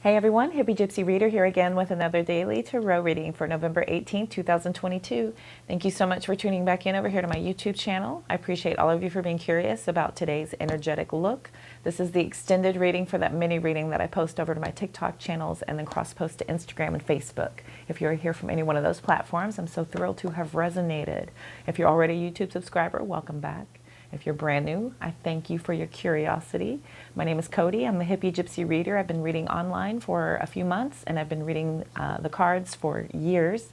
Hey everyone, Hippygypsyreader here again with another daily tarot reading for November 18th, 2022. Thank you so much for tuning back in over here to my YouTube channel. I appreciate all of you for being curious about today's energetic look. This is the extended reading for that mini reading that I post over to my TikTok channels and then cross-post to Instagram and Facebook. If you're here from any one of those platforms, I'm so thrilled to have resonated. If you're already a YouTube subscriber, welcome back. If you're brand new, I thank you for your curiosity. My name is Cody. I'm the Hippygypsyreader. I've been reading online for a few months, and I've been reading the cards for years.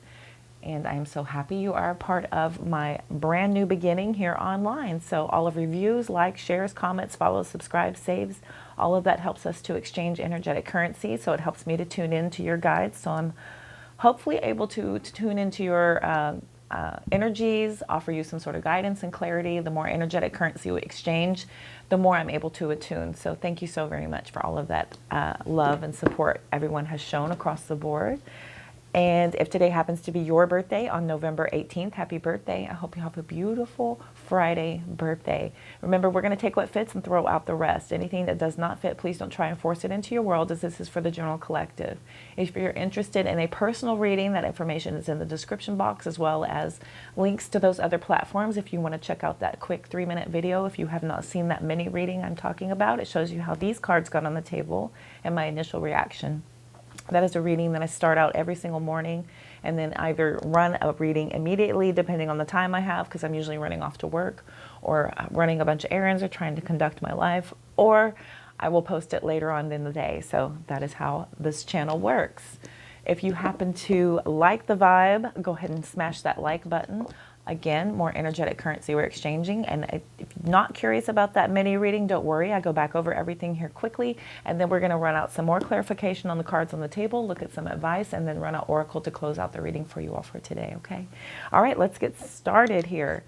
And I'm so happy you are a part of my brand new beginning here online. So all of reviews, likes, shares, comments, follows, subscribes, saves, all of that helps us to exchange energetic currency. So it helps me to tune into your guides. So I'm hopefully able to tune into your energies, offer you some sort of guidance and clarity. The more energetic currency we exchange, the more I'm able to attune. So thank you so very much for all of that love and support everyone has shown across the board. And if today happens to be your birthday on November 18th, happy birthday. I hope you have a beautiful Friday birthday. Remember, we're going to take what fits and throw out the rest. Anything that does not fit, please don't try and force it into your world, as this is for the general collective. If you're interested in a personal reading, that information is in the description box, as well as links to those other platforms. If you want to check out that quick 3-minute video, if you have not seen that mini reading I'm talking about, it shows you how these cards got on the table and my initial reaction. That is a reading that I start out every single morning and then either run a reading immediately, depending on the time I have, because I'm usually running off to work or running a bunch of errands or trying to conduct my life, or I will post it later on in the day. So that is how this channel works. If you happen to like the vibe, go ahead and smash that like button. Again, more energetic currency we're exchanging. And if you're not curious about that mini reading, don't worry. I go back over everything here quickly. And then we're going to run out some more clarification on the cards on the table, look at some advice, and then run out Oracle to close out the reading for you all for today, okay? All right, let's get started here.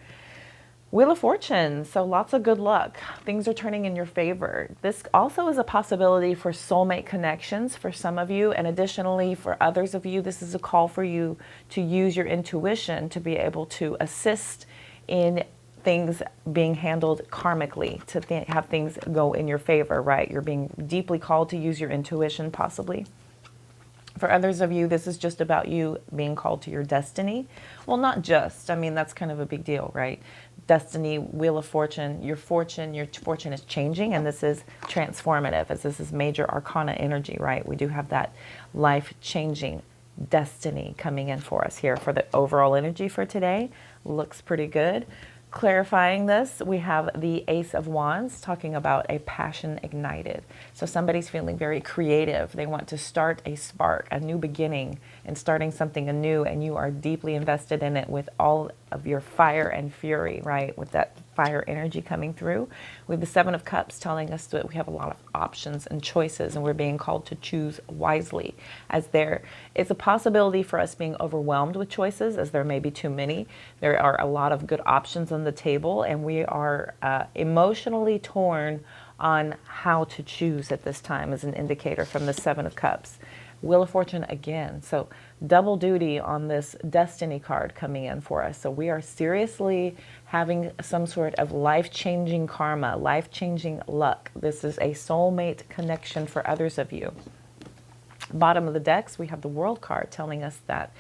Wheel of Fortune, so lots of good luck. Things are turning in your favor. This also is a possibility for soulmate connections for some of you, and additionally for others of you, this is a call for you to use your intuition to be able to assist in things being handled karmically, to have things go in your favor, right? You're being deeply called to use your intuition, possibly. For others of you, this is just about you being called to your destiny. Well, not just. I mean, that's kind of a big deal, right? Destiny, Wheel of Fortune, your fortune is changing, and this is transformative, as this is major arcana energy, right? We do have that life-changing destiny coming in for us here. For the overall energy for today, looks pretty good. Clarifying this, we have the Ace of Wands talking about a passion ignited. So somebody's feeling very creative. They want to start a spark, a new beginning, and starting something anew, and you are deeply invested in it with all of your fire and fury, right? With that fire energy coming through. We have the Seven of Cups telling us that we have a lot of options and choices, and we're being called to choose wisely, as there is a possibility for us being overwhelmed with choices, as there may be too many. There are a lot of good options on the table, and we are emotionally torn on how to choose at this time, as an indicator from the Seven of Cups. Wheel of Fortune again. So double duty on this destiny card coming in for us. So we are seriously having some sort of life-changing karma, life-changing luck. This is a soulmate connection for others of you. Bottom of the decks, we have the World card telling us that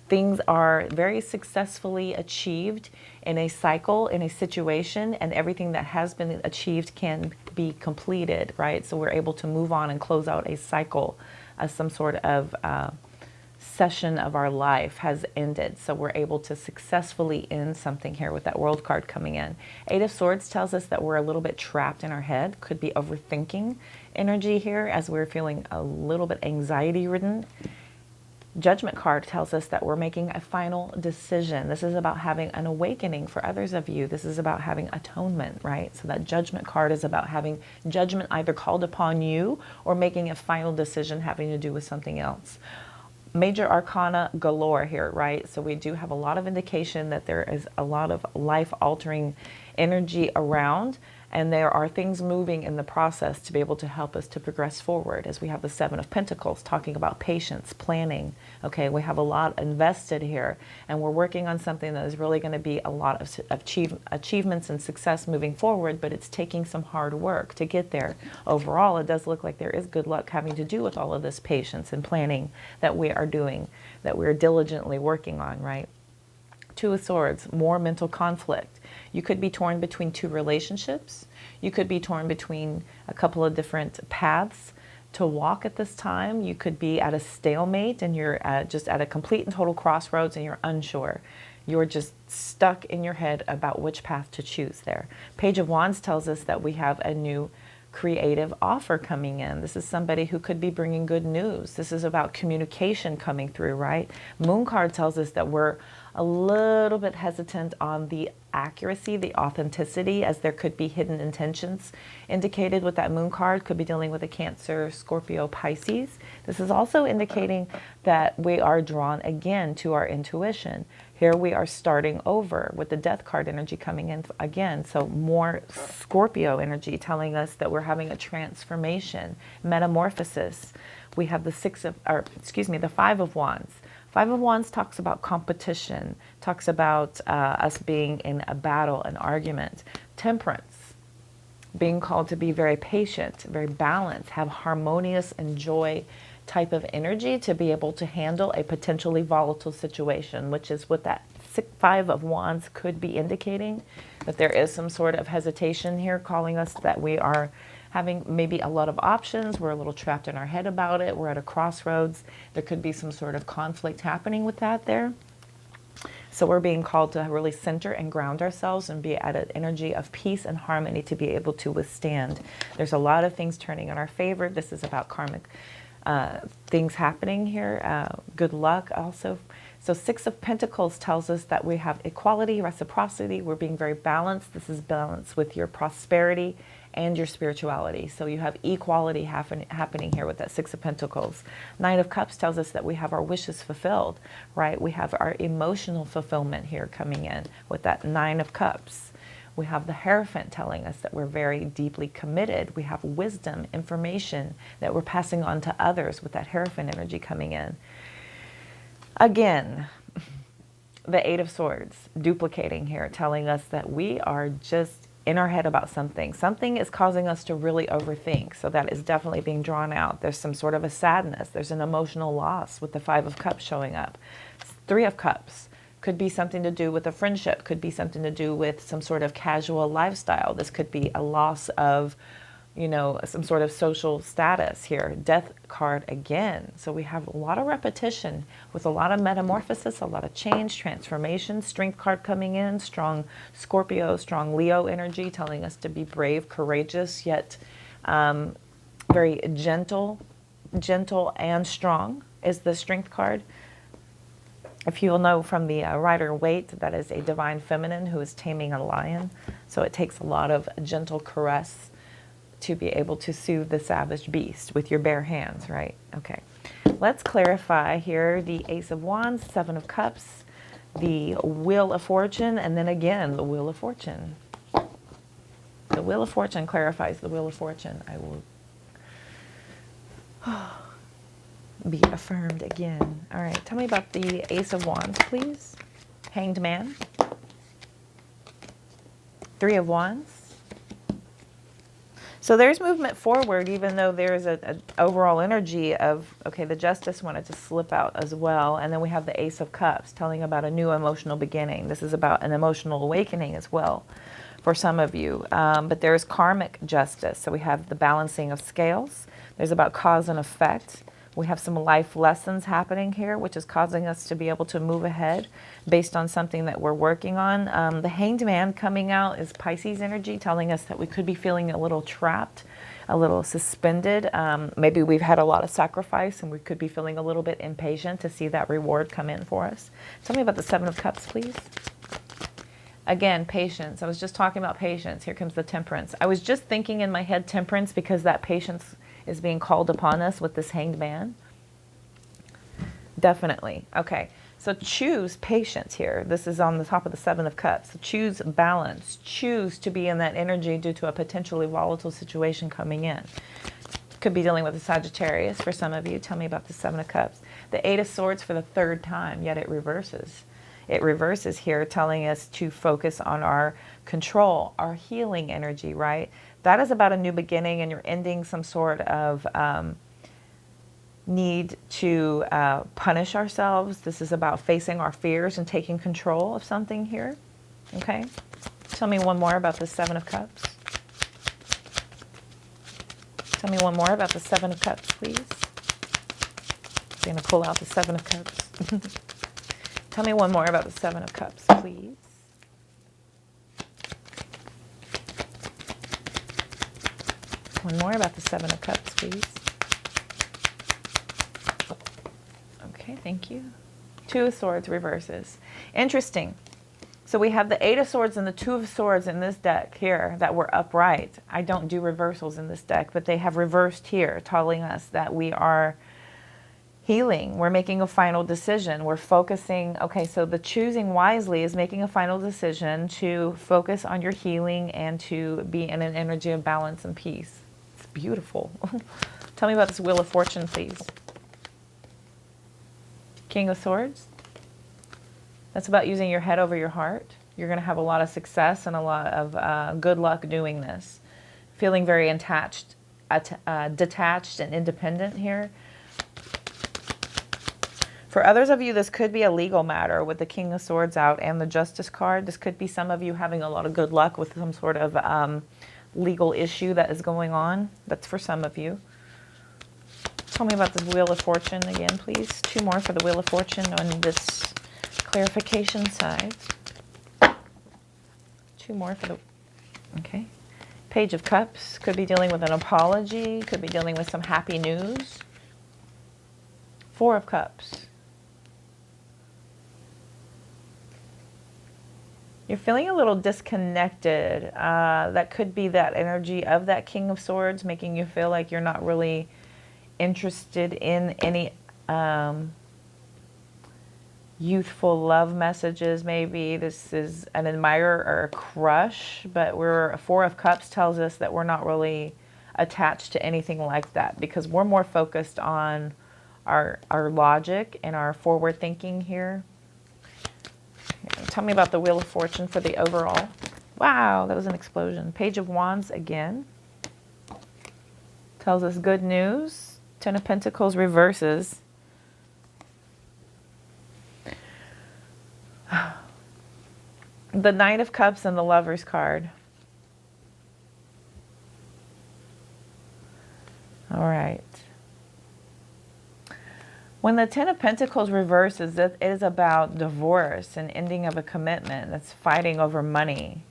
things are very successfully achieved in a cycle, in a situation, and everything that has been achieved can be completed, right? So we're able to move on and close out a cycle, as some sort of session of our life has ended. So we're able to successfully end something here with that World card coming in. Eight of Swords tells us that we're a little bit trapped in our head. Could be overthinking energy here, as we're feeling a little bit anxiety ridden. Judgment card tells us that we're making a final decision. This is about having an awakening for others of you. This is about having atonement, right? So that Judgment card is about having judgment either called upon you or making a final decision having to do with something else. Major arcana galore here, right? So we do have a lot of indication that there is a lot of life-altering energy around, And there are things moving in the process to be able to help us to progress forward, as we have the Seven of Pentacles talking about patience, planning. Okay, we have a lot invested here, and we're working on something that is really going to be a lot of achievements and success moving forward, but it's taking some hard work to get there. Overall, it does look like there is good luck having to do with all of this patience and planning that we are doing, that we're diligently working on, right? Two of Swords, more mental conflict. You could be torn between two relationships. You could be torn between a couple of different paths to walk at this time. You could be at a stalemate and you're just at a complete and total crossroads and you're unsure. You're just stuck in your head about which path to choose there. Page of Wands tells us that we have a new creative offer coming in. This is somebody who could be bringing good news. This is about communication coming through, right? Moon card tells us that we're a little bit hesitant on the accuracy, the authenticity, as there could be hidden intentions indicated with that moon card. Could be dealing with a Cancer, Scorpio, Pisces. This is also indicating that we are drawn again to our intuition. Here we are starting over with the Death card energy coming in again. So more Scorpio energy telling us that we're having a transformation, metamorphosis. We have the the Five of Wands. Five of Wands talks about competition, talks about us being in a battle, an argument. Temperance, being called to be very patient, very balanced, have harmonious and joy type of energy to be able to handle a potentially volatile situation, which is what that Five of Wands could be indicating, that there is some sort of hesitation here calling us that we are having maybe a lot of options. We're a little trapped in our head about it. We're at a crossroads. There could be some sort of conflict happening with that there. So we're being called to really center and ground ourselves and be at an energy of peace and harmony to be able to withstand. There's a lot of things turning in our favor. This is about karmic things happening here. Good luck also. So Six of Pentacles tells us that we have equality, reciprocity. We're being very balanced. This is balance with your prosperity and your spirituality. So you have equality happening here with that Six of Pentacles. Nine of Cups tells us that we have our wishes fulfilled, right? We have our emotional fulfillment here coming in with that Nine of Cups. We have the Hierophant telling us that we're very deeply committed. We have wisdom, information that we're passing on to others with that Hierophant energy coming in. Again, the Eight of Swords duplicating here, telling us that we are just in our head about something. Something is causing us to really overthink. So that is definitely being drawn out. There's some sort of a sadness. There's an emotional loss with the Five of Cups showing up. Three of Cups could be something to do with a friendship, could be something to do with some sort of casual lifestyle. This could be a loss of, you know, some sort of social status here. Death card again. So we have a lot of repetition with a lot of metamorphosis, a lot of change, transformation. Strength card coming in, strong Scorpio, strong Leo energy telling us to be brave, courageous, yet very gentle and strong is the Strength card. If you'll know from the writer Waite, that is a divine feminine who is taming a lion. So it takes a lot of gentle caress to be able to soothe the savage beast with your bare hands, right? Okay. Let's clarify here the Ace of Wands, Seven of Cups, the Wheel of Fortune, and then again, the Wheel of Fortune. The Wheel of Fortune clarifies the Wheel of Fortune. I will be affirmed again. All right, tell me about the Ace of Wands, please. Hanged Man. Three of Wands. So there's movement forward, even though there's an overall energy of, okay, the Justice wanted to slip out as well. And then we have the Ace of Cups telling about a new emotional beginning. This is about an emotional awakening as well for some of you. But there's karmic justice. So we have the balancing of scales. There's about cause and effect. We have some life lessons happening here, which is causing us to be able to move ahead based on something that we're working on. The Hanged Man coming out is Pisces energy, telling us that we could be feeling a little trapped, a little suspended. Maybe we've had a lot of sacrifice and we could be feeling a little bit impatient to see that reward come in for us. Tell me about the Seven of Cups, please. Again, patience. I was just talking about patience. Here comes the Temperance. I was just thinking in my head temperance because that patience is being called upon us with this Hanged Man. Definitely. Okay. So choose patience here. This is on the top of the Seven of Cups. So choose balance. Choose to be in that energy due to a potentially volatile situation coming in. Could be dealing with a Sagittarius for some of you. Tell me about the Seven of Cups. The Eight of Swords for the third time, yet it reverses. It reverses here, telling us to focus on our control, our healing energy, right? That is about a new beginning, and you're ending some sort of need to punish ourselves. This is about facing our fears and taking control of something here. Okay? Tell me one more about the Seven of Cups. Tell me one more about the Seven of Cups, please. I'm going to pull out the Seven of Cups. Tell me one more about the Seven of Cups, please. One more about the Seven of Cups, please. Okay, thank you. Two of Swords reverses. Interesting. So we have the Eight of Swords and the Two of Swords in this deck here that were upright. I don't do reversals in this deck, but they have reversed here, telling us that we are healing. We're making a final decision. We're focusing. Okay, so the choosing wisely is making a final decision to focus on your healing and to be in an energy of balance and peace. It's beautiful. Tell me about this Wheel of Fortune, please. King of Swords. That's about using your head over your heart. You're going to have a lot of success and a lot of good luck doing this. Feeling very detached and independent here. For others of you, this could be a legal matter with the King of Swords out and the Justice card. This could be some of you having a lot of good luck with some sort of legal issue that is going on. That's for some of you. Tell me about this Wheel of Fortune again, please. Two more for the Wheel of Fortune on this clarification side. Two more for the... Okay. Page of Cups. Could be dealing with an apology. Could be dealing with some happy news. Four of Cups. You're feeling a little disconnected. That could be that energy of that King of Swords making you feel like you're not really interested in any youthful love messages. Maybe this is an admirer or a crush, but Four of Cups tells us that we're not really attached to anything like that because we're more focused on our logic and our forward thinking here. Tell me about the Wheel of Fortune for the overall. Wow, that was an explosion. Page of Wands again. Tells us good news. Ten of Pentacles reverses. The Knight of Cups and the Lover's card. All right. When the Ten of Pentacles reverses, it is about divorce and ending of a commitment. That's fighting over money.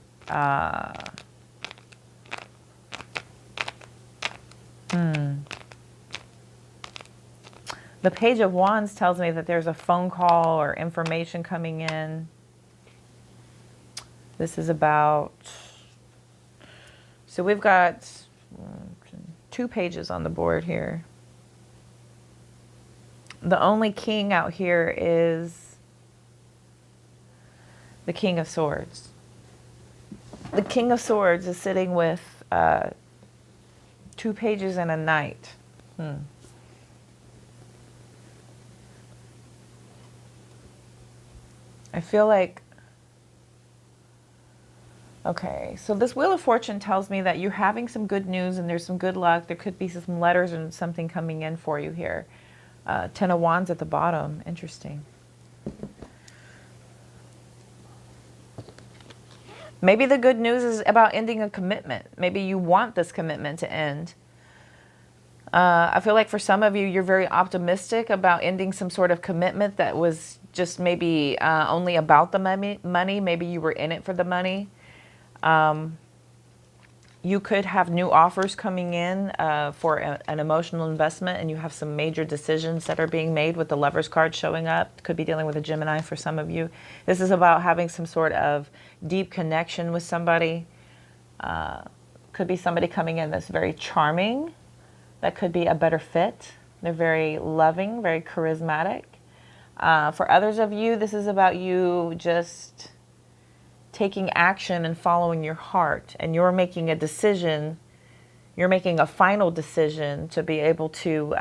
The Page of Wands tells me that there's a phone call or information coming in. This is about... So we've got 2 pages on the board here. The only king out here is the King of Swords. The King of Swords is sitting with 2 pages and a knight. I feel like... Okay, so this Wheel of Fortune tells me that you're having some good news and there's some good luck. There could be some letters and something coming in for you here. Ten of Wands at the bottom. Interesting. Maybe the good news is about ending a commitment. Maybe you want this commitment to end. I feel like for some of you, you're very optimistic about ending some sort of commitment that was just maybe only about the money. Maybe you were in it for the money. You could have new offers coming in for an emotional investment, and you have some major decisions that are being made with the Lover's card showing up. Could be dealing with a Gemini for some of you. This is about having some sort of deep connection with somebody. Could be somebody coming in that's very charming. That could be a better fit. They're very loving, very charismatic. For others of you, this is about you just taking action and following your heart. And you're making a decision. You're making a final decision to be able to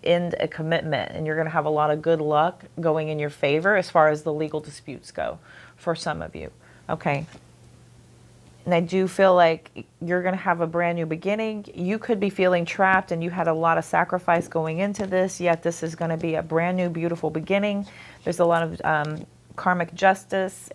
end a commitment. And you're going to have a lot of good luck going in your favor as far as the legal disputes go for some of you. Okay. And I do feel like you're going to have a brand new beginning. You could be feeling trapped and you had a lot of sacrifice going into this, yet this is going to be a brand new, beautiful beginning. There's a lot of karmic justice,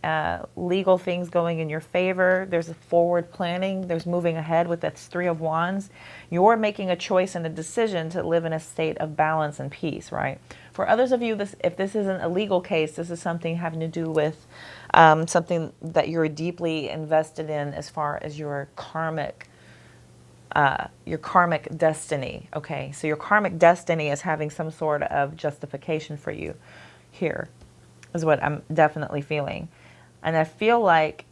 legal things going in your favor. There's a forward planning. There's moving ahead with this Three of Wands. You're making a choice and a decision to live in a state of balance and peace, right? For others of you, if this isn't a legal case, this is something having to do with something that you're deeply invested in as far as your karmic destiny. Okay, so your karmic destiny is having some sort of justification for you here, is what I'm definitely feeling. And I feel like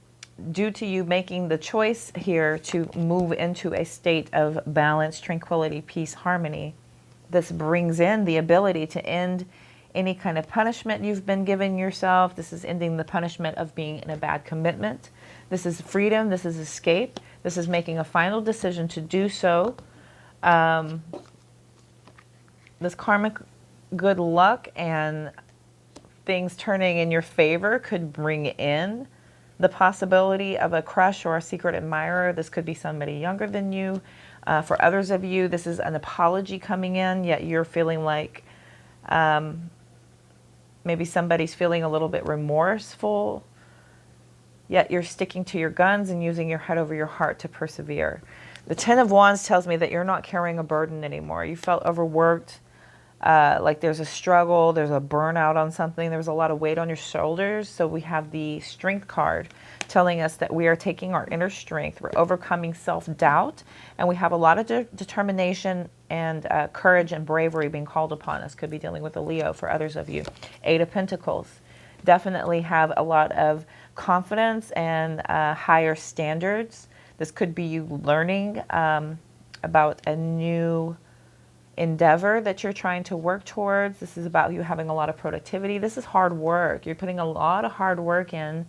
due to you making the choice here to move into a state of balance, tranquility, peace, harmony, this brings in the ability to end any kind of punishment you've been giving yourself. This is ending the punishment of being in a bad commitment. This is freedom. This is escape. This is making a final decision to do so. This karmic good luck and things turning in your favor could bring in the possibility of a crush or a secret admirer. This could be somebody younger than you. For others of you, this is an apology coming in, yet you're feeling like maybe somebody's feeling a little bit remorseful, yet you're sticking to your guns and using your head over your heart to persevere. The Ten of Wands tells me that you're not carrying a burden anymore. You felt overworked, like there's a struggle, there's a burnout on something, there's a lot of weight on your shoulders. So we have the Strength card telling us that we are taking our inner strength, we're overcoming self-doubt, and we have a lot of determination and courage and bravery being called upon us. Could be dealing with a Leo for others of you. Eight of Pentacles. Definitely have a lot of confidence and higher standards. This could be you learning about a new endeavor that you're trying to work towards. This is about you having a lot of productivity. This is hard work. You're putting a lot of hard work in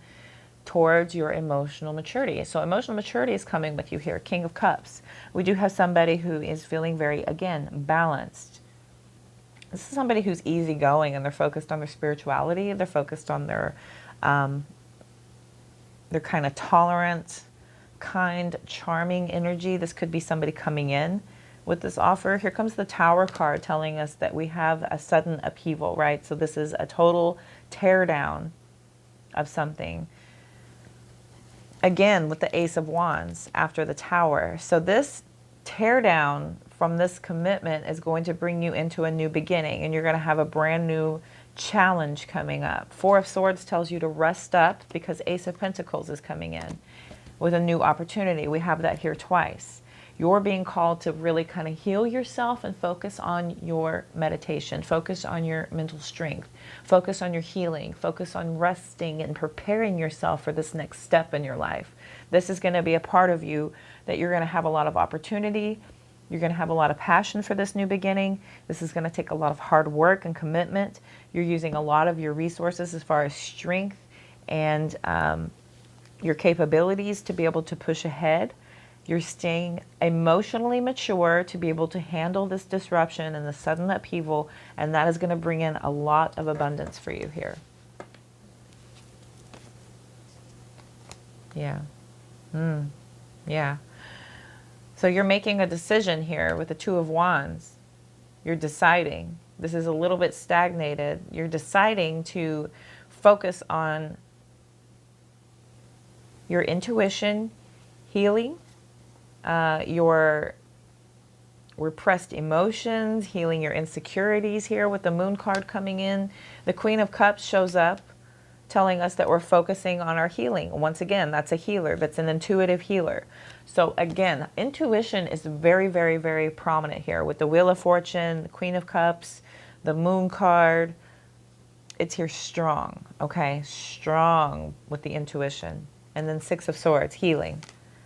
towards your emotional maturity. So emotional maturity is coming with you here. King of Cups. We do have somebody who is feeling very, again, balanced. This is somebody who's easygoing and they're focused on their spirituality. They're focused on their kind of tolerant, kind, charming energy. This could be somebody coming in with this offer. Here comes the Tower card telling us that we have a sudden upheaval, right? So this is a total tear down of something. Again, with the Ace of Wands after the Tower. So this tear down from this commitment is going to bring you into a new beginning, and you're going to have a brand new challenge coming up. Four of Swords tells you to rest up because Ace of Pentacles is coming in with a new opportunity. We have that here twice. You're being called to really kind of heal yourself and focus on your meditation, focus on your mental strength, focus on your healing, focus on resting and preparing yourself for this next step in your life. This is going to be a part of you that you're going to have a lot of opportunity. You're going to have a lot of passion for this new beginning. This is going to take a lot of hard work and commitment. You're using a lot of your resources as far as strength and your capabilities to be able to push ahead. You're staying emotionally mature to be able to handle this disruption and the sudden upheaval, and that is going to bring in a lot of abundance for you here. Yeah. Yeah. So you're making a decision here with the Two of Wands. You're deciding. This is a little bit stagnated. You're deciding to focus on your intuition, healing, your repressed emotions, healing your insecurities here with the Moon card coming in. The Queen of Cups shows up telling us that we're focusing on our healing. Once again, that's a healer. That's an intuitive healer. So again, intuition is very, very, very prominent here with the Wheel of Fortune, the Queen of Cups, the Moon card. It's here strong, okay? Strong with the intuition. And then Six of Swords, healing,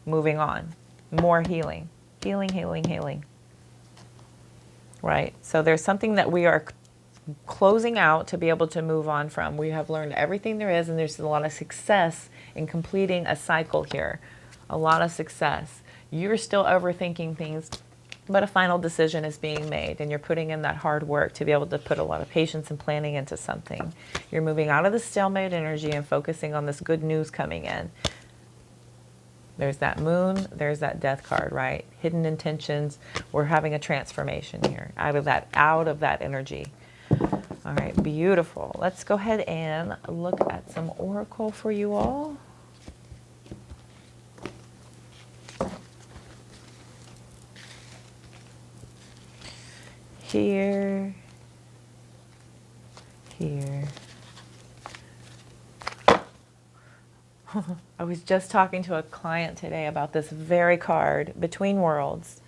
moving on. More healing, healing, healing, healing. Right? So there's something that we are closing out to be able to move on from. We have learned everything there is, and there's a lot of success in completing a cycle here. A lot of success. You're still overthinking things, but a final decision is being made, and you're putting in that hard work to be able to put a lot of patience and planning into something. You're moving out of the stalemate energy and focusing on this good news coming in. There's that moon, there's that death card, right? Hidden intentions. We're having a transformation here out of that energy. All right, beautiful. Let's go ahead and look at some oracle for you all. Here. I was just talking to a client today about this very card, Between Worlds.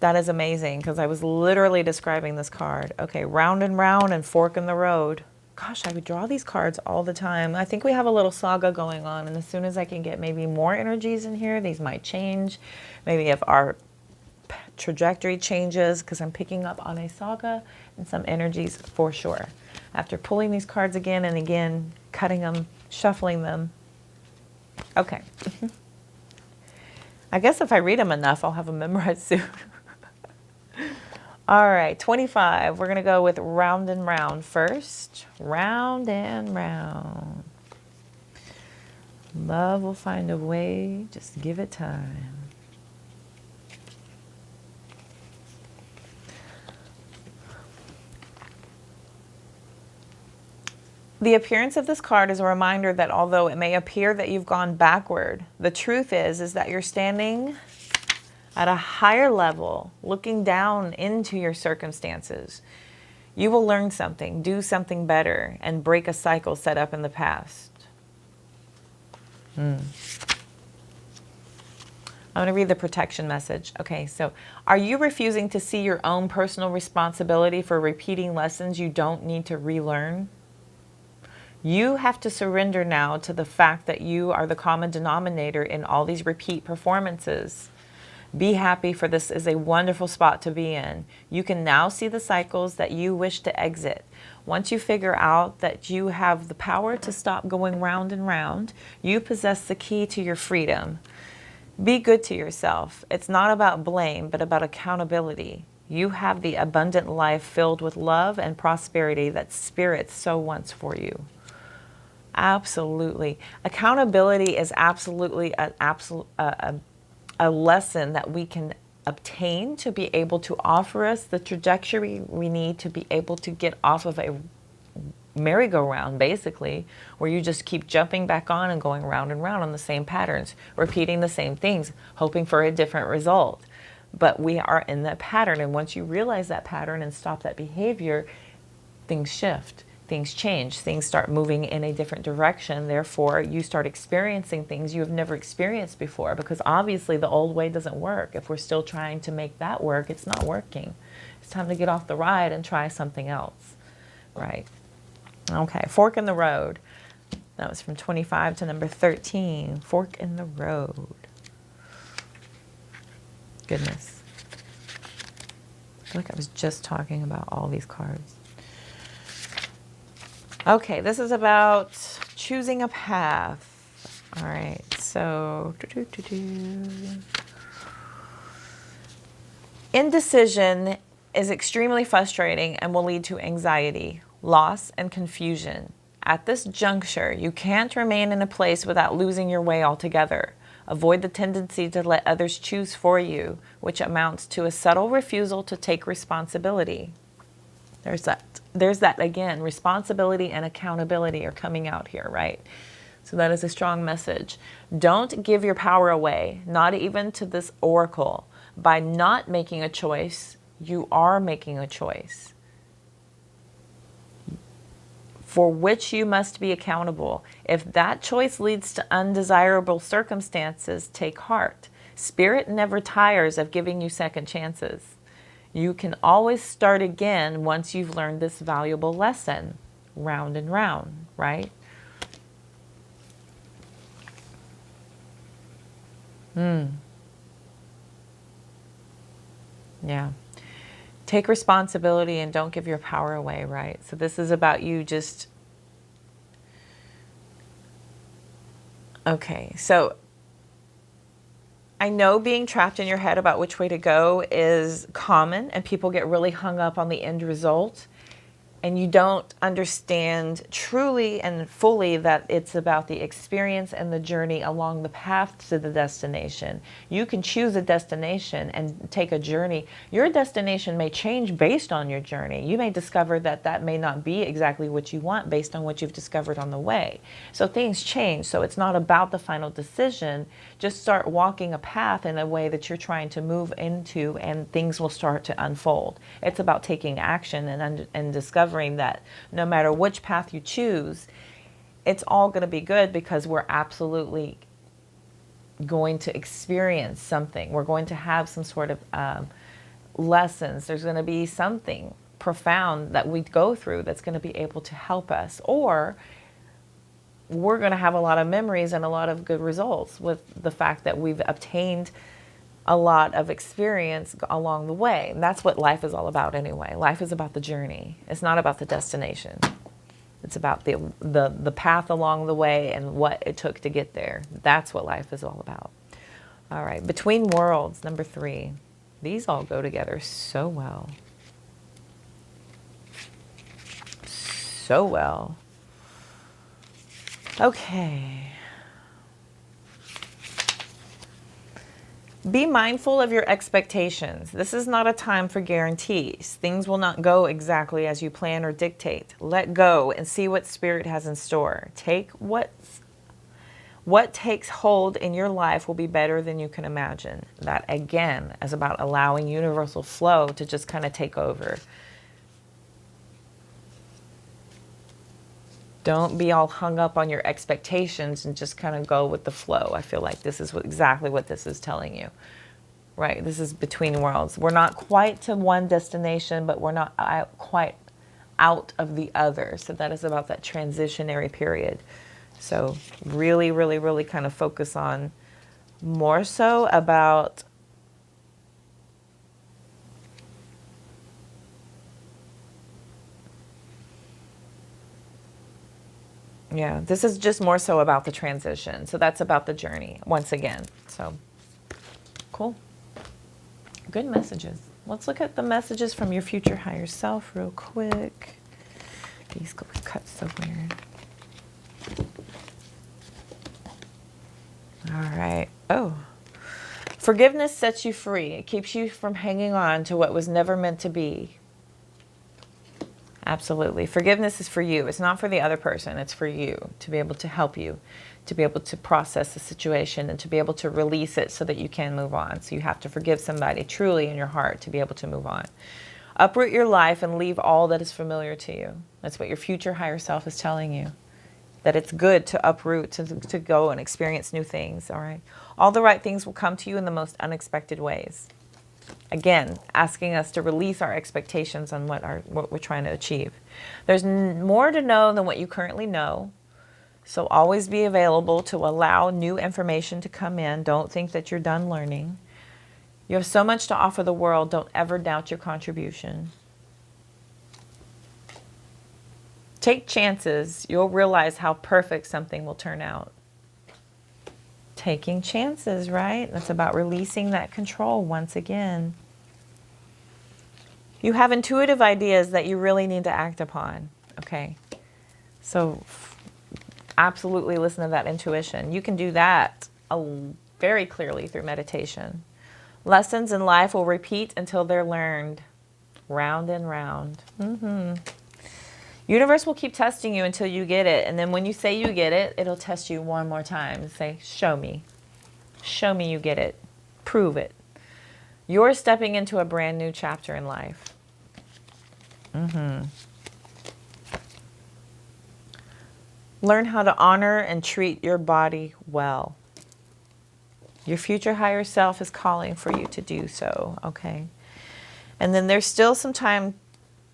That is amazing because I was literally describing this card. Okay, round and fork in the road. Gosh, I would draw these cards all the time. I think we have a little saga going on, and as soon as I can get maybe more energies in here, these might change. Maybe if our trajectory changes, because I'm picking up on a saga and some energies for sure. After pulling these cards again and again, cutting them, shuffling them. Okay. I guess if I read them enough, I'll have them memorized soon. All right, 25. We're going to go with round and round first. Round and round. Love will find a way. Just give it time. The appearance of this card is a reminder that although it may appear that you've gone backward, the truth is that you're standing at a higher level, looking down into your circumstances. You will learn something, do something better, and break a cycle set up in the past. I'm going to read the protection message. Okay, so are you refusing to see your own personal responsibility for repeating lessons you don't need to relearn? You have to surrender now to the fact that you are the common denominator in all these repeat performances. Be happy, for this is a wonderful spot to be in. You can now see the cycles that you wish to exit. Once you figure out that you have the power to stop going round and round, you possess the key to your freedom. Be good to yourself. It's not about blame, but about accountability. You have the abundant life filled with love and prosperity that Spirit so wants for you. Absolutely. Accountability is absolutely a lesson that we can obtain to be able to offer us the trajectory we need to be able to get off of a merry-go-round, basically, where you just keep jumping back on and going round and round on the same patterns, repeating the same things, hoping for a different result. But we are in that pattern, and once you realize that pattern and stop that behavior, things shift. Things change, things start moving in a different direction. Therefore, you start experiencing things you have never experienced before, because obviously the old way doesn't work. If we're still trying to make that work, it's not working. It's time to get off the ride and try something else, right? Okay, fork in the road. That was from 25 to number 13. Fork in the road. Goodness. I feel like I was just talking about all these cards. Okay, this is about choosing a path. All right, so indecision is extremely frustrating and will lead to anxiety, loss, and confusion. At this juncture, you can't remain in a place without losing your way altogether. Avoid the tendency to let others choose for you, which amounts to a subtle refusal to take responsibility. There's that again, responsibility and accountability are coming out here, right? So that is a strong message. Don't give your power away, not even to this oracle. By not making a choice, you are making a choice for which you must be accountable. If that choice leads to undesirable circumstances, take heart. Spirit never tires of giving you second chances. You can always start again once you've learned this valuable lesson. Round and round, right? Yeah. Take responsibility and don't give your power away, right? So this is about you just... Okay, so I know being trapped in your head about which way to go is common, and people get really hung up on the end result. And you don't understand truly and fully that it's about the experience and the journey along the path to the destination. You can choose a destination and take a journey. Your destination may change based on your journey. You may discover that that may not be exactly what you want based on what you've discovered on the way. So things change. So it's not about the final decision. Just start walking a path in a way that you're trying to move into, and things will start to unfold. It's about taking action and discovering that no matter which path you choose, it's all going to be good, because we're absolutely going to experience something. We're going to have some sort of lessons. There's going to be something profound that we go through that's going to be able to help us, or we're going to have a lot of memories and a lot of good results with the fact that we've obtained a lot of experience along the way. And that's what life is all about anyway. Life is about the journey. It's not about the destination. It's about the path along the way and what it took to get there. That's what life is all about. All right, between worlds, number 3. These all go together so well. So well. Okay. Be mindful of your expectations. This is not a time for guarantees. Things will not go exactly as you plan or dictate. Let go and see what Spirit has in store. Take what takes hold in your life will be better than you can imagine. That, again, is about allowing universal flow to just kind of take over. Don't be all hung up on your expectations and just kind of go with the flow. I feel like this is exactly what this is telling you, right? This is between worlds. We're not quite to one destination, but we're not quite out of the other. So that is about that transitionary period. So really, really, really kind of focus on more so about yeah, this is just more so about the transition. So that's about the journey once again. So cool. Good messages. Let's look at the messages from your future higher self real quick. These cut so weird. All right. Oh. Forgiveness sets you free. It keeps you from hanging on to what was never meant to be. Absolutely. Forgiveness is for you. It's not for the other person. It's for you, to be able to help you, to be able to process the situation and to be able to release it so that you can move on. So you have to forgive somebody truly in your heart to be able to move on. Uproot your life and leave all that is familiar to you. That's what your future higher self is telling you. That it's good to uproot, to go and experience new things, all right? All the right things will come to you in the most unexpected ways. Again, asking us to release our expectations on what we're trying to achieve. There's more to know than what you currently know. So always be available to allow new information to come in. Don't think that you're done learning. You have so much to offer the world. Don't ever doubt your contribution. Take chances. You'll realize how perfect something will turn out. Taking chances, right? That's about releasing that control once again. You have intuitive ideas that you really need to act upon, okay? So absolutely listen to that intuition. You can do that very clearly through meditation. Lessons in life will repeat until they're learned. Round and round. Universe will keep testing you until you get it. And then when you say you get it, it'll test you one more time and say, show me. Show me you get it. Prove it. You're stepping into a brand new chapter in life. Learn how to honor and treat your body well. Your future higher self is calling for you to do so, okay? And then there's still some time.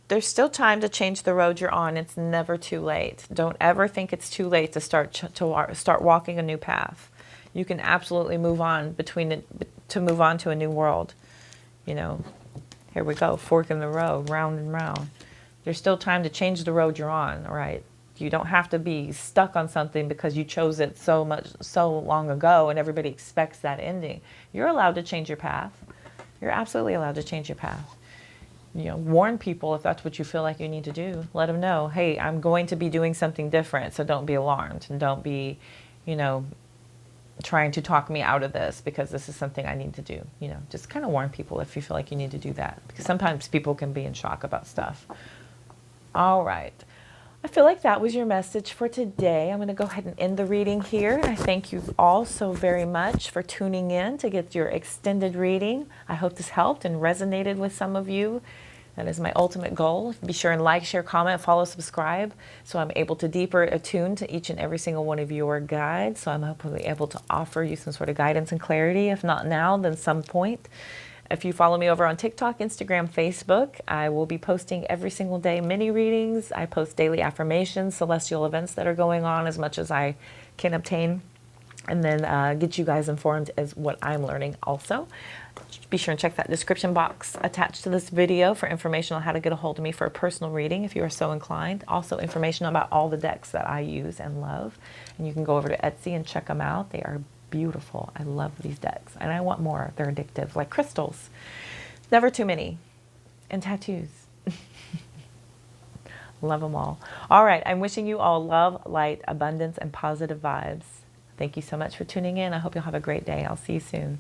There's still time to change the road you're on. It's never too late. Don't ever think it's too late to start walking a new path. You can absolutely move on to move on to a new world. You know, Here we go, fork in the road, round and round. There's still time to change the road you're on, all right? You don't have to be stuck on something because you chose it so long ago and everybody expects that ending. You're allowed to change your path. You're absolutely allowed to change your path. You know, warn people if that's what you feel like you need to do. Let them know, hey, I'm going to be doing something different, so don't be alarmed and don't be, you know, trying to talk me out of this because this is something I need to do. You know, just kind of warn people if you feel like you need to do that, because sometimes people can be in shock about stuff. All right. I feel like that was your message for today. I'm going to go ahead and end the reading here. I thank you all so very much for tuning in to get your extended reading. I hope this helped and resonated with some of you. That is my ultimate goal. Be sure and like, share, comment, follow, subscribe, so I'm able to deeper attune to each and every single one of your guides. So I'm hopefully able to offer you some sort of guidance and clarity. If not now, then some point. If you follow me over on TikTok, Instagram, Facebook, I will be posting every single day mini readings. I post daily affirmations, celestial events that are going on as much as I can obtain, and then get you guys informed as what I'm learning also. Be sure and check that description box attached to this video for information on how to get a hold of me for a personal reading if you are so inclined. Also information about all the decks that I use and love. And you can go over to Etsy and check them out. They are beautiful. I love these decks and I want more. They're addictive, like crystals. Never too many. And tattoos. Love them all. All right, I'm wishing you all love, light, abundance, and positive vibes. Thank you so much for tuning in. I hope you'll have a great day. I'll see you soon.